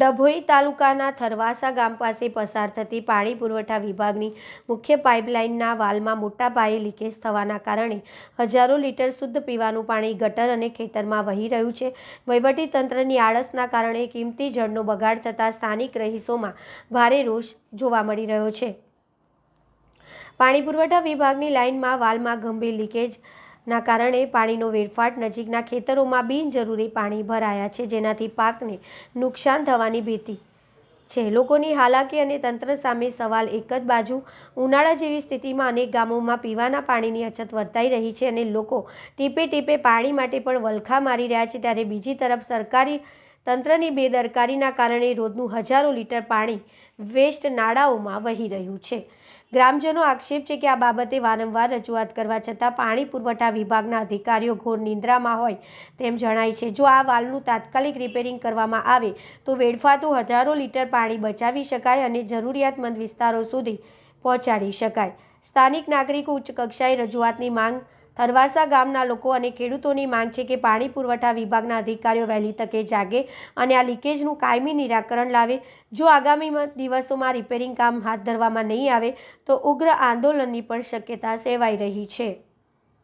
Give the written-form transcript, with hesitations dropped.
ડભોઈ તાલુકાના થરવાસા ગામ પાસે પસાર થતી પાણી પુરવઠા વિભાગની મુખ્ય પાઇપલાઇનના વાલમાં મોટા પાયે લીકેજ થવાના કારણે હજારો લીટર શુદ્ધ પીવાનું પાણી ગટર અને ખેતરમાં વહી રહ્યું છે। વહીવટીતંત્રની આળસના કારણે કિંમતી જળનો બગાડ થતાં સ્થાનિક રહીશોમાં ભારે રોષ જોવા મળી રહ્યો છે। પાણી પુરવઠા વિભાગની લાઇનમાં વાલમાં ગંભીર લીકેજના કારણે પાણીનો વેડફાટ નજીકના ખેતરોમાં બિનજરૂરી પાણી ભરાયા છે, જેનાથી પાકને નુકસાન થવાની ભીતિ છે। લોકોની હાલાકી અને તંત્ર સામે સવાલ। એક જ બાજુ ઉનાળા જેવી સ્થિતિમાં અનેક ગામોમાં પીવાના પાણીની અછત વર્તાઈ રહી છે અને લોકો ટીપે ટીપે પાણી માટે પણ વલખા મારી રહ્યા છે, ત્યારે બીજી તરફ સરકારી તંત્રની બેદરકારીના કારણે રોજનું હજારો લીટર પાણી વેસ્ટ નાળાઓમાં વહી રહ્યું છે। ગ્રામજનો આક્ષેપ છે કે આ બાબતે વારંવાર રજૂઆત કરવા છતાં પાણી પુરવઠા વિભાગના અધિકારીઓ ઘોર નિંદ્રામાં હોય તેમ જણાય છે। જો આ વાલ્વનું તાત્કાલિક રિપેરિંગ કરવામાં આવે તો વેડફાતું હજારો લીટર પાણી બચાવી શકાય અને જરૂરિયાતમંદ વિસ્તારો સુધી પહોંચાડી શકાય। સ્થાનિક નાગરિકો ઉચ્ચ કક્ષાએ રજૂઆતની માંગ। થરવાસા ગામના લોકો અને ખેડૂતોની માંગ છે કે પાણી પુરવઠા વિભાગના અધિકારીઓ વહેલી તકે જાગે અને આ લીકેજનું કાયમી નિરાકરણ લાવે। જો આગામી દિવસોમાં રિપેરિંગ કામ હાથ ધરવામાં નહીં આવે તો ઉગ્ર આંદોલનની પણ શક્યતા સેવાઈ રહી છે।